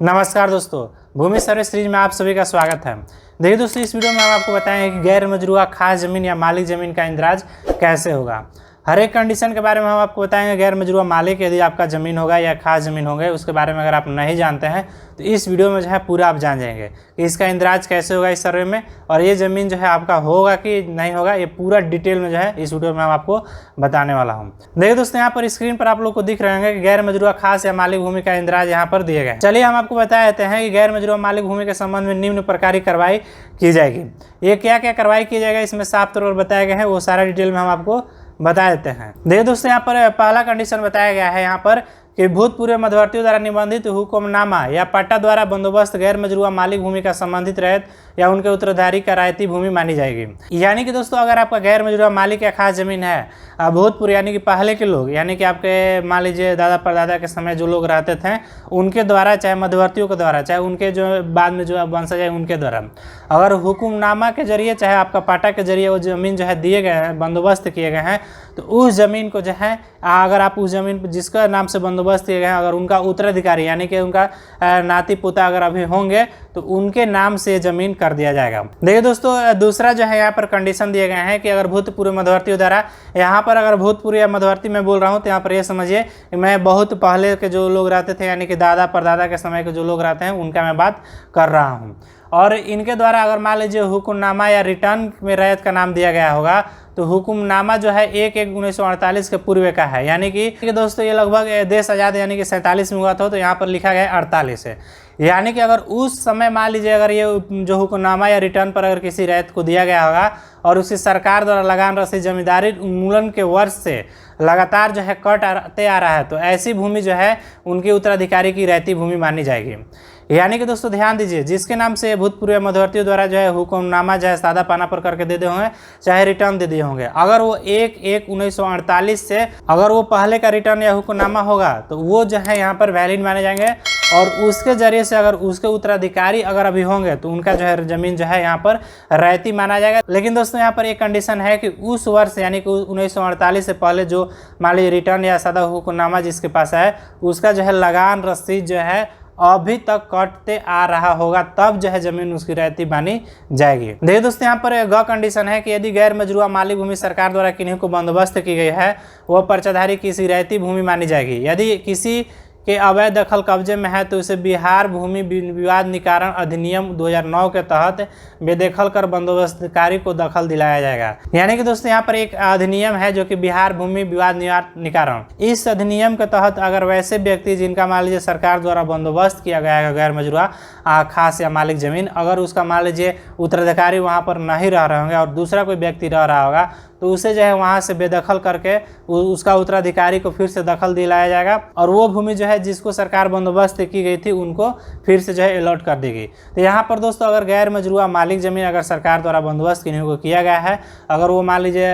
नमस्कार दोस्तों, भूमि सर्वे सीरीज में आप सभी का स्वागत है। देखिए दोस्तों, इस वीडियो में हम आपको बताएंगे कि गैर मजरूआ खास जमीन या मालिक जमीन का इंदिराज कैसे होगा। हर एक कंडीशन के बारे में हम आपको बताएंगे। गैर मजरूआ मालिक यदि आपका ज़मीन होगा या खास ज़मीन होगा, उसके बारे में अगर आप नहीं जानते हैं तो इस वीडियो में जो है पूरा आप जान जाएंगे कि इसका इंदिराज कैसे होगा इस सर्वे में, और ये ज़मीन जो है आपका होगा कि नहीं होगा, ये पूरा डिटेल में जो है इस वीडियो में हम आपको बताने वाला हूँ। देखिए दोस्तों, यहाँ पर स्क्रीन पर आप लोग को दिख रहे होंगे कि गैर मजरूआ खास या मालिक भूमि का इंदिराज यहाँ पर दिए गए। चलिए हम आपको बता देते हैं कि गैर मजरूआ मालिक भूमि के संबंध में निम्न प्रकार की कार्रवाई की जाएगी। ये क्या क्या कार्रवाई की जाएगा इसमें साफ तौर पर बताया गया है, वो सारा डिटेल में हम आपको बता देते हैं। देखिए दोस्तों, यहाँ पर पहला कंडीशन बताया गया है यहाँ पर कि भूतपूर्व मध्यवर्तियों द्वारा निबंधित हुक्मनामा या पट्टा द्वारा बंदोबस्त गैर मजरूआ मालिक भूमि का संबंधित रहित या उनके उत्तराधिकारी का रायती भूमि मानी जाएगी। यानी कि दोस्तों, अगर आपका गैर मजरूआ मालिक या खास जमीन है, भूतपूर्व यानी कि पहले के लोग, यानी कि आपके मान लीजिए दादा परदादा के समय जो लोग रहते थे उनके द्वारा, चाहे मध्यवर्तियों के द्वारा, चाहे उनके जो बाद में जो वंशज है उनके द्वारा, अगर हुक्मनामा के जरिए चाहे आपका पट्टा के जरिए वो ज़मीन जो है दिए गए हैं, बंदोबस्त किए गए हैं, तो उस ज़मीन को जो है अगर आप उस ज़मीन जिसका नाम से बंदोबस्त किए गए हैं, अगर उनका उत्तराधिकारी यानी कि उनका नाती पोता अगर अभी होंगे तो उनके नाम से ज़मीन कर दिया जाएगा। देखिए दोस्तों, दूसरा जो है यहाँ पर कंडीशन दिए गए हैं कि अगर भूतपूर्व मध्यवर्तियों द्वारा, यहाँ पर अगर भूतपूर्व या मध्यवर्ती में बोल रहा हूँ तो यहाँ पर ये समझिए कि मैं बहुत पहले के जो लोग रहते थे, यानी कि दादा परदादा के समय के जो लोग रहते हैं उनका मैं बात कर रहा हूँ। और इनके द्वारा अगर मान लीजिए हुक्मनामा या रिटर्न में रैयत का नाम दिया गया होगा, तो हुक्मनामा जो है 1/1/1948 के पूर्व का है। यानी कि दोस्तों ये लगभग देश आज़ाद यानी कि 47 में हुआ था, तो यहाँ पर लिखा गया 48 है। यानी कि अगर उस समय मान लीजिए अगर ये जो हुक्मनामा या रिटर्न पर अगर किसी रैयत को दिया गया होगा और उसी सरकार द्वारा लगान रसीद जमींदारी उन्मूलन के वर्ष से लगातार जो है कटते आ रहा है, तो ऐसी भूमि जो है उनके उत्तराधिकारी की रैयती भूमि मानी जाएगी। यानी कि दोस्तों ध्यान दीजिए, जिसके नाम से भूतपूर्व मध्यवर्तियों द्वारा जो है हुक्मनामा चाहे सादा पाना पर करके दे दिए होंगे, चाहे रिटर्न दे दिए होंगे, अगर वो 1/1/1948 से अगर वो पहले का रिटर्न या हुक्मनामा होगा तो वो जो है यहाँ पर वैलिड माने जाएंगे, और उसके जरिए से अगर उसके उत्तराधिकारी अगर अभी होंगे तो उनका जो है ज़मीन जो है यहाँ पर रैयती माना जाएगा। लेकिन दोस्तों यहाँ पर एक कंडीशन है कि उस वर्ष यानी कि 1948 से पहले जो मान लीजिए रिटर्न या सादा हुक्मनामा जिसके पास है, उसका जो है लगान रसीद जो है अभी तक कटते आ रहा होगा, तब जो है ज़मीन उसकी रैयती मानी जाएगी। देखिए दोस्तों, यहाँ पर ग कंडीशन है कि यदि गैर मजरूआ मालिक भूमि सरकार द्वारा किन्हीं को बंदोबस्त की गई है, वह पर्चाधारी किसी रैयती भूमि मानी जाएगी। यदि किसी के अवैध दखल कब्जे में है तो उसे बिहार भूमि विवाद निवारण अधिनियम 2009 के तहत बेदखल कर बंदोबस्तकारी को दखल दिलाया जाएगा। यानी कि दोस्तों यहाँ पर एक अधिनियम है जो कि बिहार भूमि विवाद निवारण, इस अधिनियम के तहत अगर वैसे व्यक्ति जिनका मान लीजिए सरकार द्वारा बंदोबस्त किया गया है गैर मजरूआ खास या मालिक जमीन, अगर उसका मान लीजिए उत्तराधिकारी वहाँ पर नहीं रह रहे होंगे और दूसरा कोई व्यक्ति रह रहा होगा, तो उसे जो है वहाँ से बेदखल करके उसका उत्तराधिकारी को फिर से दखल दिलाया जाएगा, और वो भूमि जो है जिसको सरकार बंदोबस्त की गई थी उनको फिर से जो है अलॉट कर दी गई। तो यहाँ पर दोस्तों अगर गैर मजरूआ मालिक ज़मीन अगर सरकार द्वारा बंदोबस्त किन्हीं को किया गया है, अगर वो मान लीजिए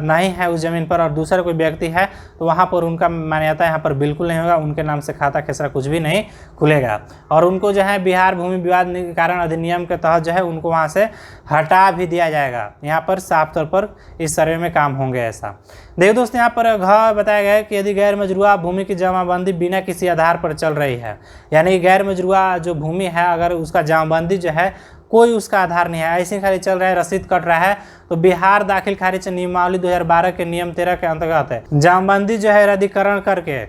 नहीं है उस ज़मीन पर और दूसरा कोई व्यक्ति है, तो वहाँ पर उनका मान्यता यहाँ पर बिल्कुल नहीं होगा, उनके नाम से खाता खेसरा कुछ भी नहीं खुलेगा, और उनको जो है बिहार भूमि विवाद निवारण अधिनियम के तहत जो है उनको वहाँ से हटा भी दिया जाएगा। यहाँ पर साफ तौर पर इस सर्वे में काम होंगे ऐसा। देखिए दोस्तों, यहाँ पर घ बताया गया है कि यदि गैर मजरूआ भूमि की जमाबंदी बिना किसी आधार पर चल रही है, यानी कि गैर मजरूआ जो भूमि है अगर उसका जमाबंदी जो है कोई उसका आधार नहीं है, ऐसे खाली चल रहा है, रसीद कट रहा है, तो बिहार दाखिल खारिज नियमावली 2012 के नियम 13 के अंतर्गत है जमाबंदी जो है रद्दीकरण करके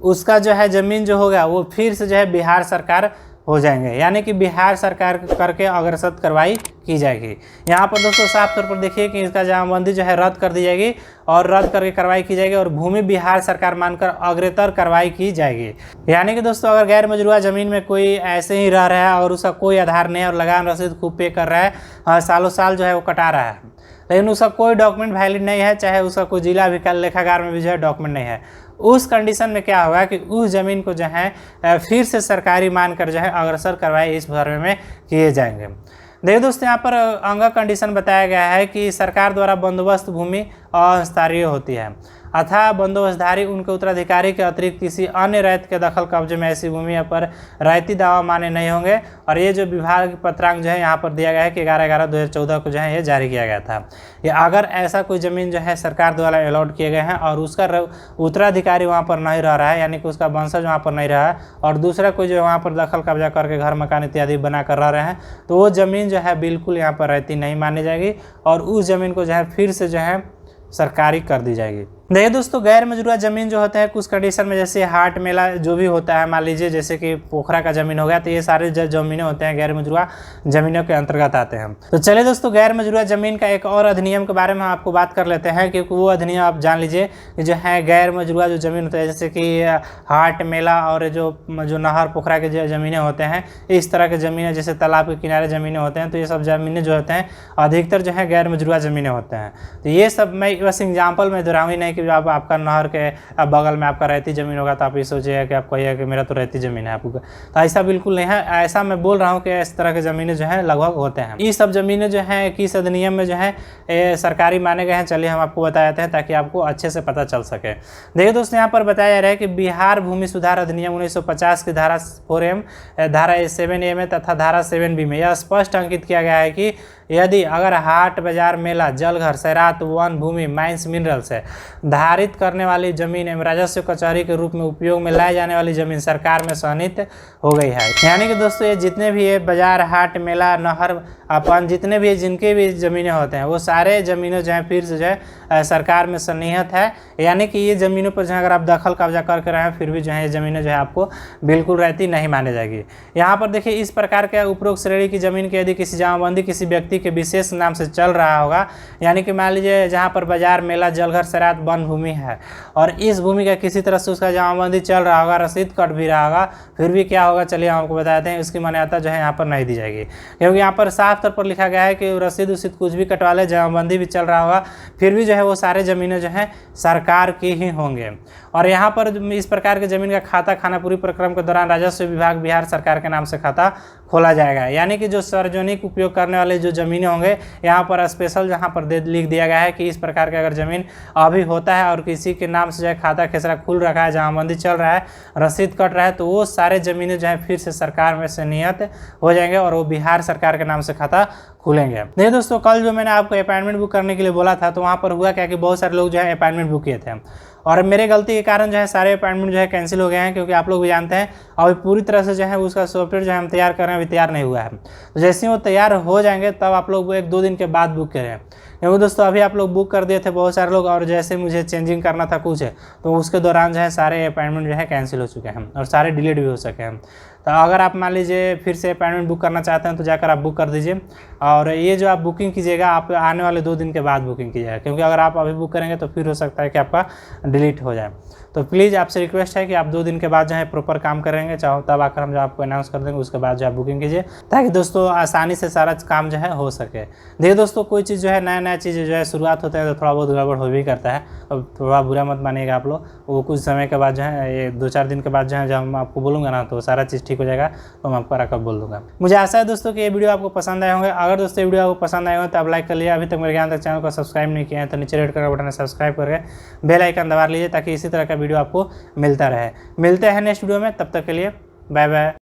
उसका जो है ज़मीन जो होगा वो फिर से जो है बिहार सरकार हो जाएंगे, यानी कि बिहार सरकार करके अग्रसर कार्रवाई की जाएगी। यहाँ पर दोस्तों साफ तौर पर देखिए कि इसका जमाबंदी जो है रद्द कर दी जाएगी और रद्द करके कार्रवाई की जाएगी और भूमि बिहार सरकार मानकर अग्रतर कार्रवाई की जाएगी। यानी कि दोस्तों अगर गैर मजरूआ ज़मीन में कोई ऐसे ही रह रहा है और उसका कोई आधार नहीं है और लगान रसीद खूब पे कर रहा है, सालों साल जो है वो कटा रहा है, लेकिन उसका कोई डॉक्यूमेंट वैलिड नहीं है, चाहे उसका कोई जिला लेखागार में भी जो है डॉक्यूमेंट नहीं है, उस कंडीशन में क्या होगा कि उस ज़मीन को जो है फिर से सरकारी मानकर जो है अग्रसर कार्रवाई इस सर्वे में किए जाएंगे। देखिए दोस्तों, यहाँ पर अंग कंडीशन बताया गया है कि सरकार द्वारा बंदोबस्त भूमि अस्थायी होती है। अथवा बंदोबस्तधारी उनके उत्तराधिकारी के अतिरिक्त किसी अन्य रैयत के दखल कब्जे में ऐसी भूमि पर रैयती दावा मान्य नहीं होंगे। और ये जो विभाग पत्रांक जो है यहाँ पर दिया गया है कि 11/11/2014 को जो है ये जारी किया गया था। ये अगर ऐसा कोई ज़मीन जो है सरकार द्वारा अलॉट किए गए हैं और उसका उत्तराधिकारी वहाँ पर नहीं रह रहा है, यानी कि उसका वंशज वहाँ पर नहीं रहा है और दूसरा कोई जो वहाँ पर दखल कब्जा करके घर मकान इत्यादि बना कर रह रहे हैं, तो वो ज़मीन जो है बिल्कुल यहाँ पर रैयती नहीं मानी जाएगी और उस ज़मीन को जो है फिर से जो है सरकारी कर दी जाएगी। देखिए दोस्तों, गैर मजरूआ ज़मीन जो होते हैं कुछ कंडीशन में, जैसे हाट मेला जो भी होता है, मान लीजिए जैसे कि पोखरा का ज़मीन हो गया, तो ये सारे ज़मीनें होते हैं गैर मजरूआ ज़मीनों के अंतर्गत आते हैं। तो चलिए दोस्तों, गैर मजरूआ ज़मीन का एक और अधिनियम के बारे में हम आपको बात कर लेते हैं, क्योंकि वो अधिनियम आप जान लीजिए कि जो है गैर मजरूआ जो ज़मीन होता है, जैसे कि हाट मेला और जो नहर पोखरा के जो ज़मीनें होते हैं, इस तरह के ज़मीनें जैसे तालाब के किनारे ज़मीनें होते हैं, तो ये सब ज़मीनें जो होते हैं अधिकतर जो है गैर मजरूआ ज़मीनें होते हैं। तो ये सब मैं बस एग्जाम्पल में दोहराऊँ ही नहीं कि जब आपका नहर के बगल में आपका रहती ज़मीन होगा तो आप ये सोचिए कि आप कहिए कि मेरा तो रहती ज़मीन है आपको, तो ऐसा बिल्कुल नहीं है। ऐसा मैं बोल रहा हूँ कि इस तरह की ज़मीनें जो है लगभग होते हैं। ये सब ज़मीनें जो हैं किस अधिनियम में जो है सरकारी माने गए हैं, चलिए हम आपको बता देते हैं ताकि आपको अच्छे से पता चल सके। देखिए दोस्तों, यहाँ पर बताया जा रहा है कि बिहार भूमि सुधार अधिनियम 1950 की धारा 4M, धारा 7A में तथा धारा 7B में यह स्पष्ट अंकित किया गया है कि यदि अगर हाट बाजार मेला जलघर सैरात वन भूमि माइंस मिनरल्स है धारित करने वाली जमीन एवं राजस्व कचहरी के रूप में उपयोग में लाए जाने वाली जमीन सरकार में सहनित हो गई है, यानी कि दोस्तों ये जितने भी ये बाजार हाट मेला नहर अपन जितने भी जिनके भी ज़मीनें होते हैं वो सारे ज़मीनें जो है फिर से जो है सरकार में सन्निहित है, यानी कि ये ज़मीनों पर जो है अगर आप दखल कब्जा करके रहे हैं फिर भी जो है ये ज़मीनें जो है आपको बिल्कुल रहती नहीं मानी जाएगी। यहाँ पर देखिए, इस प्रकार के उपरोक्त श्रेणी की ज़मीन की यदि किसी जमाबंदी किसी व्यक्ति के विशेष नाम से चल रहा होगा, यानी कि मान लीजिए जहाँ पर बाजार मेला जलघर सैरात वन भूमि है और इस भूमि का किसी तरह से उसका जमाबंदी चल रहा होगा, रसीद कट भी रहा होगा, फिर भी क्या होगा चलिए हम आपको बताते हैं, उसकी मान्यता जो है यहाँ पर नहीं दी जाएगी, क्योंकि यहाँ पर साफ तौर पर लिखा गया है कि रसीद उसीद कुछ भी कटवा ले, जमाबंदी भी चल रहा होगा, फिर भी जो है वो सारे ज़मीनें जो है सरकार की ही होंगे। और यहाँ पर इस प्रकार के ज़मीन का खाता खाना पूरी प्रक्रम के दौरान राजस्व विभाग बिहार सरकार के नाम से खाता खोला जाएगा, यानी कि जो सार्वजनिक उपयोग करने वाले जो ज़मीनें होंगे यहाँ पर स्पेशल जहाँ पर लिख दिया गया है कि इस प्रकार का अगर ज़मीन अभी होता है और किसी के नाम से जो है खाता खेसरा खुल रखा है, जमाबंदी चल रहा है, रसीद कट रहा है, तो वो सारे ज़मीनें जो है फिर से सरकार में से नियत हो जाएंगे और वो बिहार सरकार के नाम से खाता खुलेंगे। देखिए दोस्तों, कल जो मैंने आपको अपॉइंटमेंट बुक करने के लिए बोला था, तो वहाँ पर हुआ क्या कि बहुत सारे लोग जो है अपॉइंटमेंट बुक किए थे और मेरे गलती के कारण जो है सारे अपॉइंटमेंट जो है कैंसिल हो गए हैं, क्योंकि आप लोग भी जानते हैं अभी पूरी तरह से जो है उसका सॉफ्टवेयर जो है हम तैयार कर रहे हैं, अभी तैयार नहीं हुआ है। तो जैसे ही वो तैयार हो जाएंगे तब आप लोग वो 1-2 दिन के बाद बुक करें, क्योंकि दोस्तों अभी आप लोग बुक कर दिए थे बहुत सारे लोग और जैसे मुझे चेंजिंग करना था कुछ तो उसके दौरान जो है सारे अपॉइंटमेंट जो है कैंसिल हो चुके हैं और सारे डिलीट भी हो सके हैं। तो अगर आप मान लीजिए फिर से अपॉइंटमेंट बुक करना चाहते हैं तो जाकर आप बुक कर दीजिए, और ये जो आप बुकिंग कीजिएगा आप आने वाले 2 दिन के बाद बुकिंग कीजिएगा, क्योंकि अगर आप अभी बुक करेंगे तो फिर हो सकता है कि आपका डिलीट हो जाए। तो प्लीज़ आपसे रिक्वेस्ट है कि आप 2 दिन के बाद जो है प्रॉपर काम करेंगे, चाहो तब आकर हम जो आपको अनाउंस कर देंगे, उसके बाद जो आप बुकिंग कीजिए ताकि दोस्तों आसानी से सारा काम जो है हो सके। देखिए दोस्तों, कोई चीज़ जो है नया चीज़ जो है शुरुआत होता है तो थोड़ा बहुत गड़बड़ हो भी करता है, अब थोड़ा बुरा मत मानिएगा आप लोग। वो कुछ समय के बाद जो है ये 2-4 दिन के बाद जो है जब हम आपको बोलूँगा ना तो सारा चीज़ ठीक हो जाएगा, तो मैं आपको रकब बोल दूँगा। मुझे आशा है दोस्तों कि ये वीडियो आपको पसंद आए होंगे। अगर दोस्तों वीडियो आपको पसंद आए हो तो आप लाइक कर लीजिए, अभी तक मेरे ज्ञान तक चैनल को सब्सक्राइब नहीं किया है तो नीचे रेड कलर बटन सब्सक्राइब करके बेल आइकन दबा लीजिए ताकि इसी तरह का वीडियो आपको मिलता रहे। मिलते हैं नेक्स्ट वीडियो में, तब तक के लिए बाय बाय।